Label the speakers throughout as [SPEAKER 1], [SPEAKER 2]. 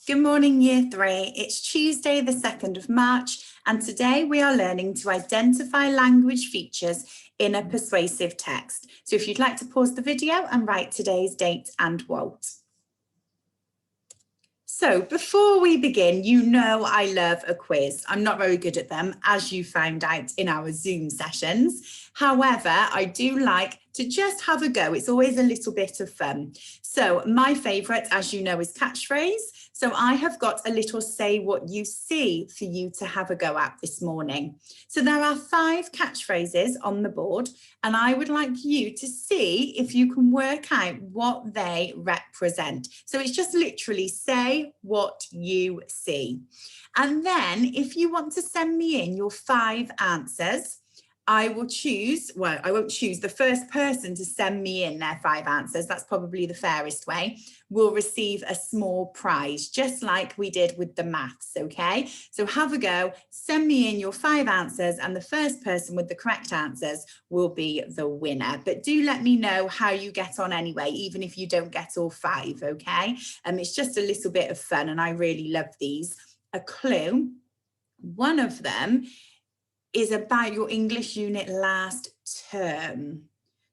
[SPEAKER 1] Good morning, Year 3. It's Tuesday, the 2nd of March, and today we are learning to identify language features in a persuasive text. So if you'd like to pause the video and write today's date and quote. So before we begin, you know I love a quiz. I'm not very good at them, as you found out in our Zoom sessions. However, I do like to just have a go. It's always a little bit of fun. So my favourite, as you know, is catchphrase. So I have got a little say what you see for you to have a go at this morning. So there are 5 catchphrases on the board, and I would like you to see if you can work out what they represent. So it's just literally say what you see. And then if you want to send me in your 5 answers, I will choose, well, I won't choose, the first person to send me in their 5 answers, that's probably the fairest way, will receive a small prize, just like we did with the maths, okay? So have a go, send me in your 5 answers, and the first person with the correct answers will be the winner. But do let me know how you get on anyway, even if you don't get all 5, okay? It's just a little bit of fun, and I really love these. A clue, one of them is about your English unit last term.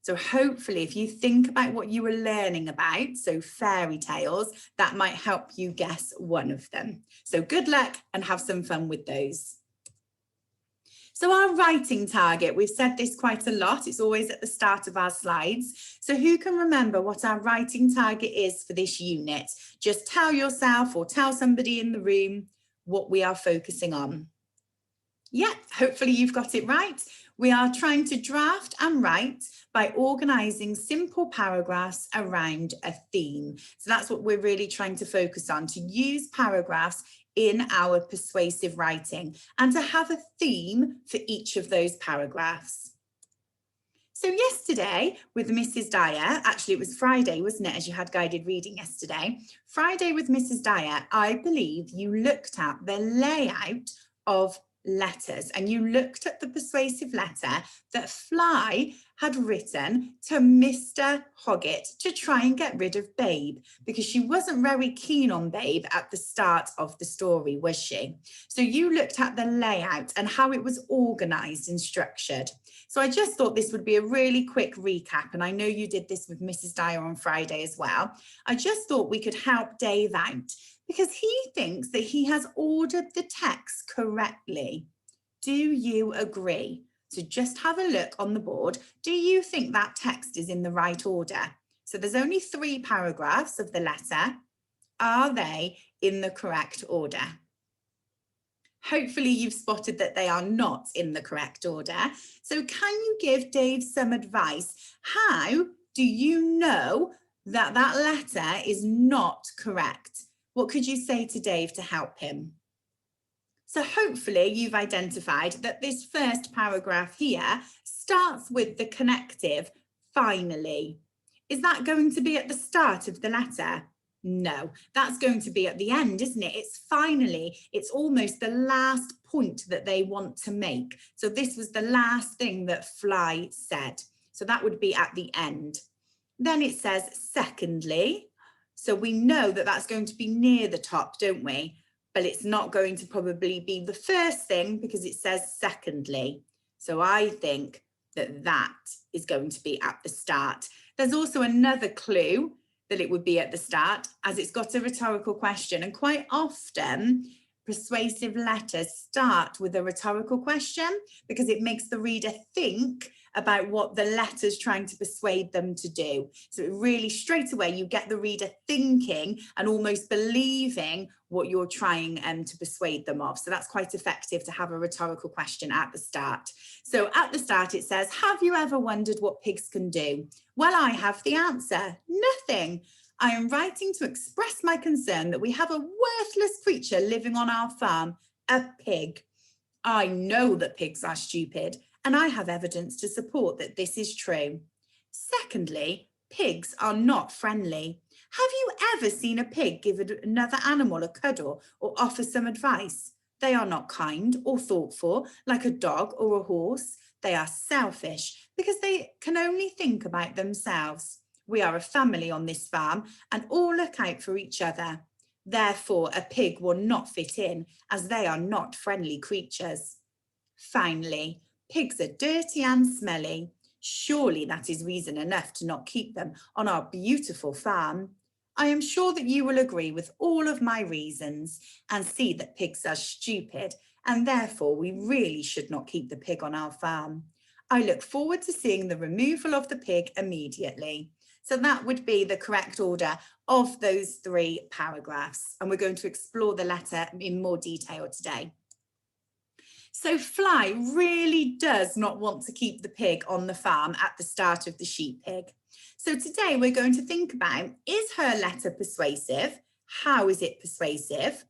[SPEAKER 1] So hopefully if you think about what you were learning about, so fairy tales, that might help you guess one of them. So good luck and have some fun with those. So our writing target, we've said this quite a lot, it's always at the start of our slides. So who can remember what our writing target is for this unit? Just tell yourself or tell somebody in the room what we are focusing on. Yeah, hopefully you've got it right. We are trying to draft and write by organising simple paragraphs around a theme. So that's what we're really trying to focus on, to use paragraphs in our persuasive writing and to have a theme for each of those paragraphs. So yesterday with Mrs. Dyer, actually it was Friday, wasn't it, as you had guided reading yesterday. Friday with Mrs. Dyer, I believe you looked at the layout of letters and you looked at the persuasive letter that Fly had written to Mr. Hoggett to try and get rid of Babe, because she wasn't very keen on Babe at the start of the story, was she? So you looked at the layout and how it was organised and structured. So I just thought this would be a really quick recap, and I know you did this with Mrs. Dyer on Friday as well. I just thought we could help Dave out, because he thinks that he has ordered the text correctly. Do you agree? So just have a look on the board. Do you think that text is in the right order? So there's only 3 paragraphs of the letter. Are they in the correct order? Hopefully you've spotted that they are not in the correct order. So can you give Dave some advice? How do you know that that letter is not correct? What could you say to Dave to help him? So hopefully you've identified that this first paragraph here starts with the connective finally. Is that going to be at the start of the letter? No, that's going to be at the end, isn't it? It's finally, it's almost the last point that they want to make. So this was the last thing that Fly said. So that would be at the end. Then it says secondly. So we know that that's going to be near the top, don't we? But it's not going to probably be the first thing because it says secondly. So I think that that is going to be at the start. There's also another clue that it would be at the start, as it's got a rhetorical question. And quite often, persuasive letters start with a rhetorical question because it makes the reader think about what the letter's trying to persuade them to do. So it really straight away you get the reader thinking and almost believing what you're trying to persuade them of. So that's quite effective to have a rhetorical question at the start. So at the start it says, have you ever wondered what pigs can do? Well, I have the answer, nothing. I am writing to express my concern that we have a worthless creature living on our farm, a pig. I know that pigs are stupid, and I have evidence to support that this is true. Secondly, pigs are not friendly. Have you ever seen a pig give another animal a cuddle or offer some advice? They are not kind or thoughtful like a dog or a horse. They are selfish because they can only think about themselves. We are a family on this farm and all look out for each other. Therefore, a pig will not fit in, as they are not friendly creatures. Finally, pigs are dirty and smelly. Surely that is reason enough to not keep them on our beautiful farm. I am sure that you will agree with all of my reasons and see that pigs are stupid, and therefore we really should not keep the pig on our farm. I look forward to seeing the removal of the pig immediately. So that would be the correct order of those 3 paragraphs. And we're going to explore the letter in more detail today. So Fly really does not want to keep the pig on the farm at the start of the sheep pig. So today we're going to think about, is her letter persuasive? How is it persuasive?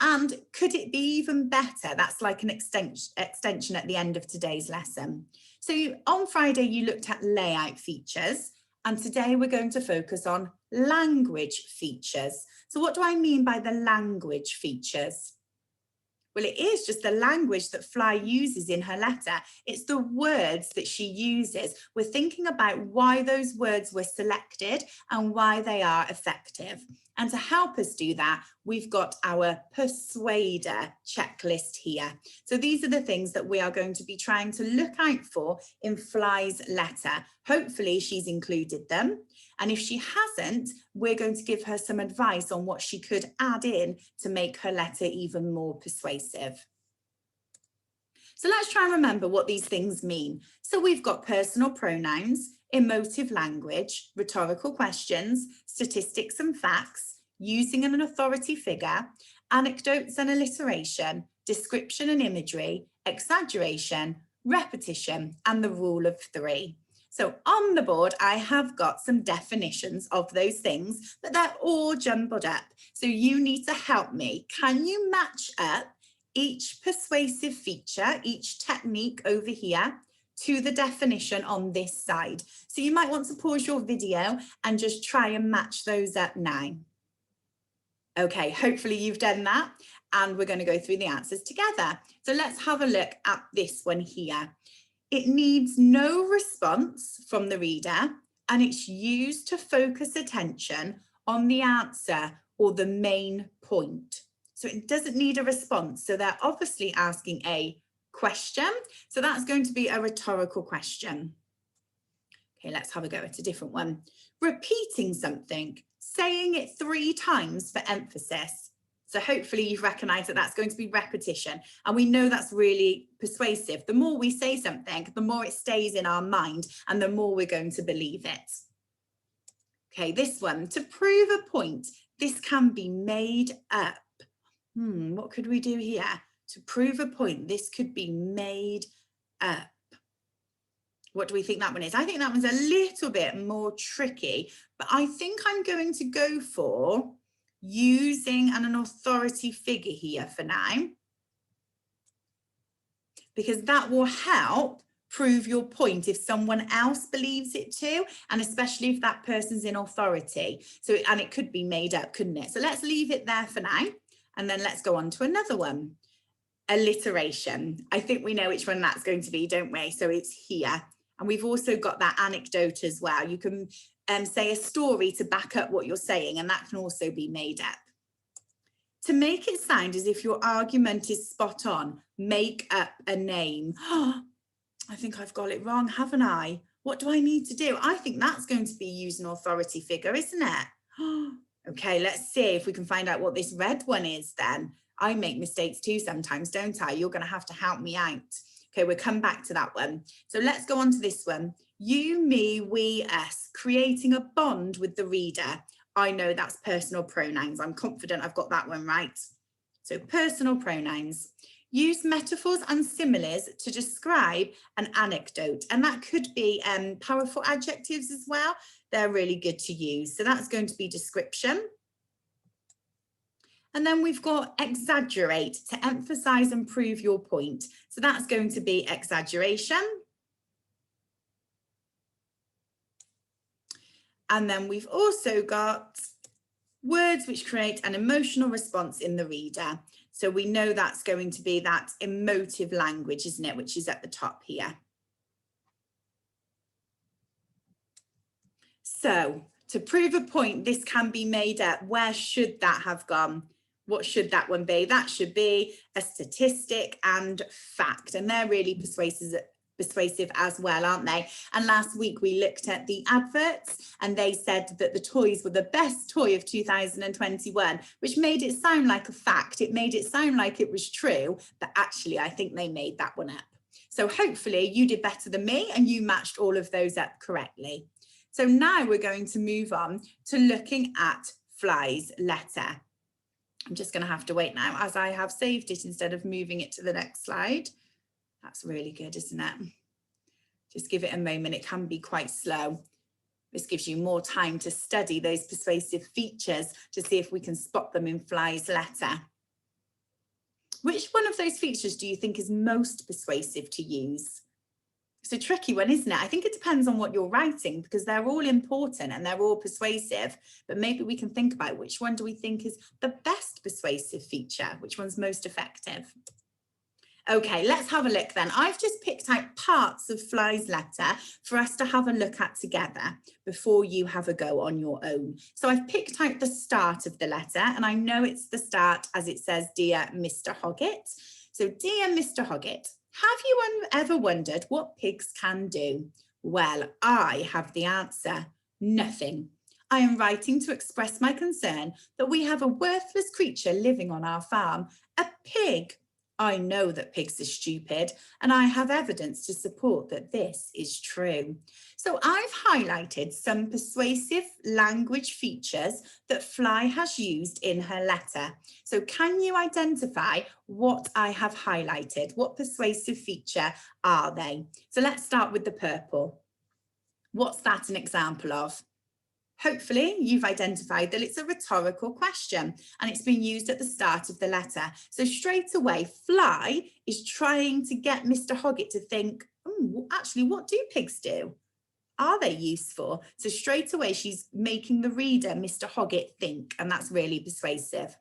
[SPEAKER 1] And could it be even better? That's like an extension at the end of today's lesson. So on Friday, you looked at layout features, and today we're going to focus on language features. So what do I mean by the language features? Well, it is just the language that Fly uses in her letter. It's the words that she uses. We're thinking about why those words were selected and why they are effective. And to help us do that, we've got our Persuader Checklist here. So these are the things that we are going to be trying to look out for in Fly's letter. Hopefully she's included them. And if she hasn't, we're going to give her some advice on what she could add in to make her letter even more persuasive. So let's try and remember what these things mean. So we've got personal pronouns, emotive language, rhetorical questions, statistics and facts, using an authority figure, anecdotes and alliteration, description and imagery, exaggeration, repetition, and the rule of 3. So on the board, I have got some definitions of those things, but they're all jumbled up. So you need to help me. Can you match up each persuasive feature, each technique over here, to the definition on this side? So you might want to pause your video and just try and match those up now. Okay, hopefully you've done that, and we're going to go through the answers together. So let's have a look at this one here. It needs no response from the reader, and it's used to focus attention on the answer or the main point. So it doesn't need a response. So they're obviously asking a question. So that's going to be a rhetorical question. Okay, let's have a go at a different one. Repeating something, saying it 3 times for emphasis. So hopefully you've recognised that that's going to be repetition. And we know that's really persuasive. The more we say something, the more it stays in our mind and the more we're going to believe it. Okay, this one, to prove a point, this can be made up. What could we do here? To prove a point, this could be made up. What do we think that one is? I think that one's a little bit more tricky, but I think I'm going to go for using an authority figure here for now, because that will help prove your point if someone else believes it too, and especially if that person's in authority. So, and it could be made up, couldn't it? So let's leave it there for now, and then let's go on to another one. Alliteration. I think we know which one that's going to be, don't we? So it's here. And we've also got that anecdote as well. You can say a story to back up what you're saying, and that can also be made up. To make it sound as if your argument is spot on, make up a name. I think I've got it wrong, haven't I? What do I need to do? I think that's going to be use an authority figure, isn't it? Okay, let's see if we can find out what this red one is then. I make mistakes too sometimes, don't I? You're going to have to help me out. Okay, we'll come back to that one. So let's go on to this one. You, me, we, us, creating a bond with the reader. I know that's personal pronouns. I'm confident I've got that one right. So personal pronouns. Use metaphors and similes to describe an anecdote. And that could be powerful adjectives as well. They're really good to use. So that's going to be description. And then we've got exaggerate, to emphasize and prove your point. So that's going to be exaggeration. And then we've also got words which create an emotional response in the reader. So we know that's going to be that emotive language, isn't it, which is at the top here. So To prove a point, this can be made up. Where should that have gone? What should that one be? That should be a statistic and fact. And they're really persuasive as well, aren't they? And last week we looked at the adverts and they said that the toys were the best toy of 2021, which made it sound like a fact. It made it sound like it was true, but actually I think they made that one up. So hopefully you did better than me and you matched all of those up correctly. So now we're going to move on to looking at Fly's letter. I'm just going to have to wait now as I have saved it instead of moving it to the next slide. That's really good, isn't it? Just give it a moment. It can be quite slow. This gives you more time to study those persuasive features to see if we can spot them in Fly's letter. Which one of those features do you think is most persuasive to use? It's a tricky one, isn't it? I think it depends on what you're writing because they're all important and they're all persuasive, but maybe we can think about which one do we think is the best persuasive feature, which one's most effective. Okay, let's have a look then. I've just picked out parts of Fly's letter for us to have a look at together before you have a go on your own. So I've picked out the start of the letter and I know it's the start as it says, Dear Mr. Hoggett. So Dear Mr. Hoggett, have you ever wondered what pigs can do? Well, I have the answer. Nothing. I am writing to express my concern that we have a worthless creature living on our farm, a pig. I know that pigs are stupid, and I have evidence to support that this is true. So I've highlighted some persuasive language features that Fly has used in her letter. So can you identify what I have highlighted? What persuasive feature are they? So let's start with the purple. What's that an example of? Hopefully you've identified that it's a rhetorical question and it's been used at the start of the letter. So straight away, Fly is trying to get Mr. Hoggett to think, actually, what do pigs do? Are they useful? So straight away, she's making the reader, Mr. Hoggett, think, and that's really persuasive.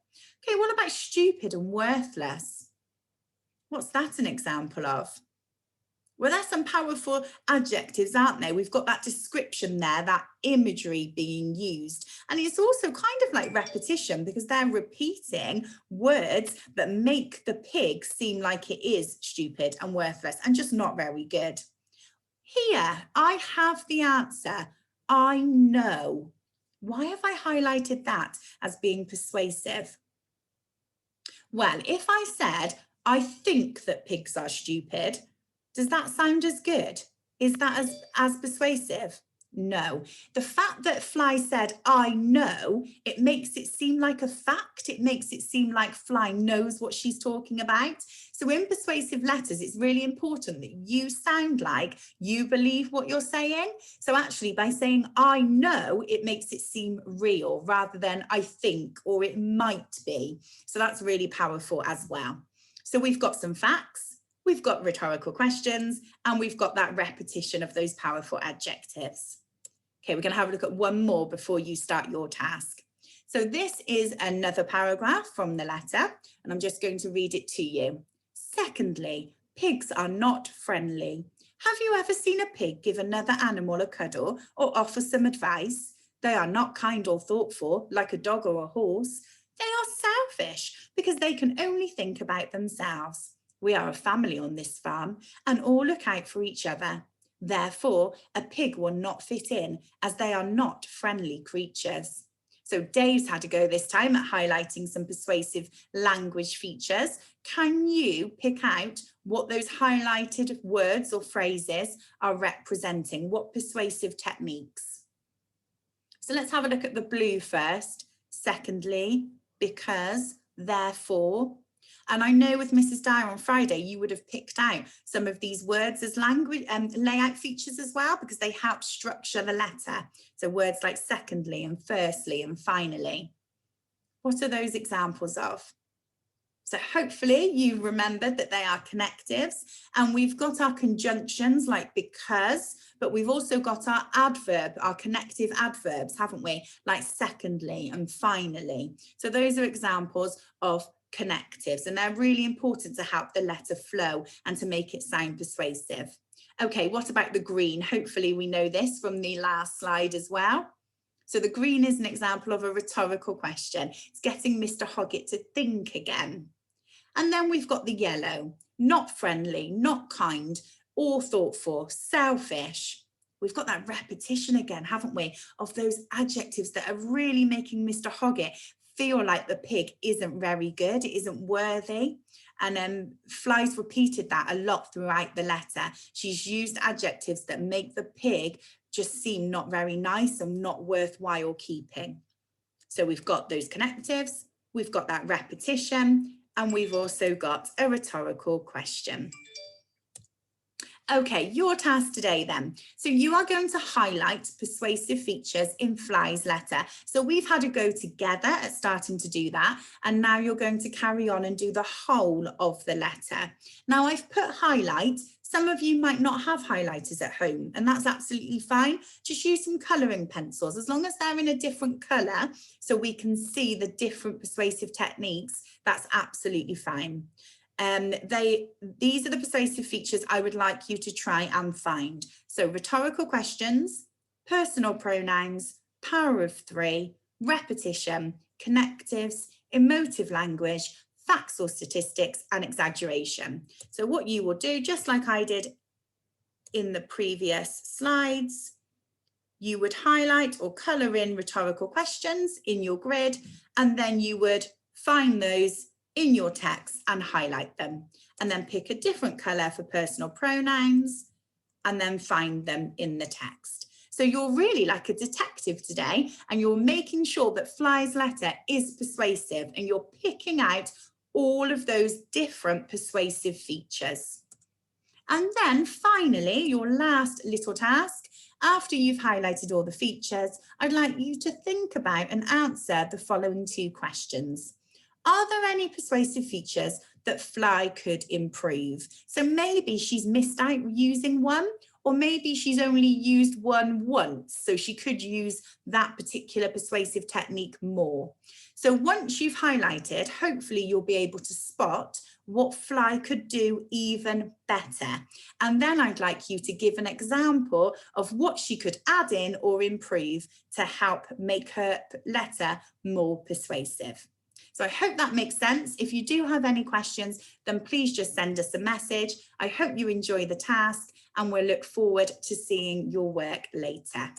[SPEAKER 1] Okay, what about stupid and worthless? What's that an example of? Well, there's some powerful adjectives, aren't there? We've got that description there, that imagery being used. And it's also kind of like repetition because they're repeating words that make the pig seem like it is stupid and worthless and just not very good. Here, I have the answer. I know. Why have I highlighted that as being persuasive? Well, if I said, I think that pigs are stupid, does that sound as good? Is that as persuasive? No. The fact that Fly said, I know, it makes it seem like a fact. It makes it seem like Fly knows what she's talking about. So in persuasive letters, it's really important that you sound like you believe what you're saying. So actually by saying, I know, it makes it seem real rather than I think or it might be. So that's really powerful as well. So we've got some facts. We've got rhetorical questions and we've got that repetition of those powerful adjectives. Okay, we're going to have a look at one more before you start your task. So this is another paragraph from the letter and I'm just going to read it to you. Secondly, pigs are not friendly. Have you ever seen a pig give another animal a cuddle or offer some advice? They are not kind or thoughtful like a dog or a horse. They are selfish because they can only think about themselves. We are a family on this farm and all look out for each other. Therefore, a pig will not fit in as they are not friendly creatures. So Dave's had a go this time at highlighting some persuasive language features. Can you pick out what those highlighted words or phrases are representing? What persuasive techniques? So let's have a look at the blue first. Secondly, because, therefore. And I know with Mrs. Dyer on Friday, you would have picked out some of these words as language layout features as well, because they help structure the letter. So words like secondly and firstly and finally. What are those examples of? So hopefully you remembered that they are connectives and we've got our conjunctions like because, but we've also got our adverb, our connective adverbs, haven't we? Like secondly and finally. So those are examples of connectives and they're really important to help the letter flow and to make it sound persuasive. Okay, what about the green? Hopefully we know this from the last slide as well. So the green is an example of a rhetorical question. It's getting Mr. Hoggett to think again. And then we've got the yellow, not friendly, not kind, or thoughtful, selfish. We've got that repetition again, haven't we, of those adjectives that are really making Mr. Hoggett feel like the pig isn't very good, it isn't worthy. And Fly's repeated that a lot throughout the letter. She's used adjectives that make the pig just seem not very nice and not worthwhile keeping. So we've got those connectives, we've got that repetition, and we've also got a rhetorical question. Okay, your task today then. So you are going to highlight persuasive features in Fly's letter. So we've had a go together at starting to do that, and now you're going to carry on and do the whole of the letter. Now I've put highlight. Some of you might not have highlighters at home, and that's absolutely fine. Just use some colouring pencils, as long as they're in a different colour so we can see the different persuasive techniques, that's absolutely fine. These are the persuasive features I would like you to try and find. So rhetorical questions, personal pronouns, power of three, repetition, connectives, emotive language, facts or statistics, and exaggeration. So what you will do, just like I did in the previous slides, you would highlight or colour in rhetorical questions in your grid, and then you would find those in your text and highlight them, and then pick a different colour for personal pronouns and then find them in the text. So you're really like a detective today, and you're making sure that Fly's letter is persuasive, and you're picking out all of those different persuasive features. And then finally, your last little task, after you've highlighted all the features, I'd like you to think about and answer the following two questions. Are there any persuasive features that Fly could improve? So maybe she's missed out using one, or maybe she's only used one once, so she could use that particular persuasive technique more. So once you've highlighted, hopefully you'll be able to spot what Fly could do even better. And then I'd like you to give an example of what she could add in or improve to help make her letter more persuasive. So I hope that makes sense. If you do have any questions, then please just send us a message. I hope you enjoy the task, and we'll look forward to seeing your work later.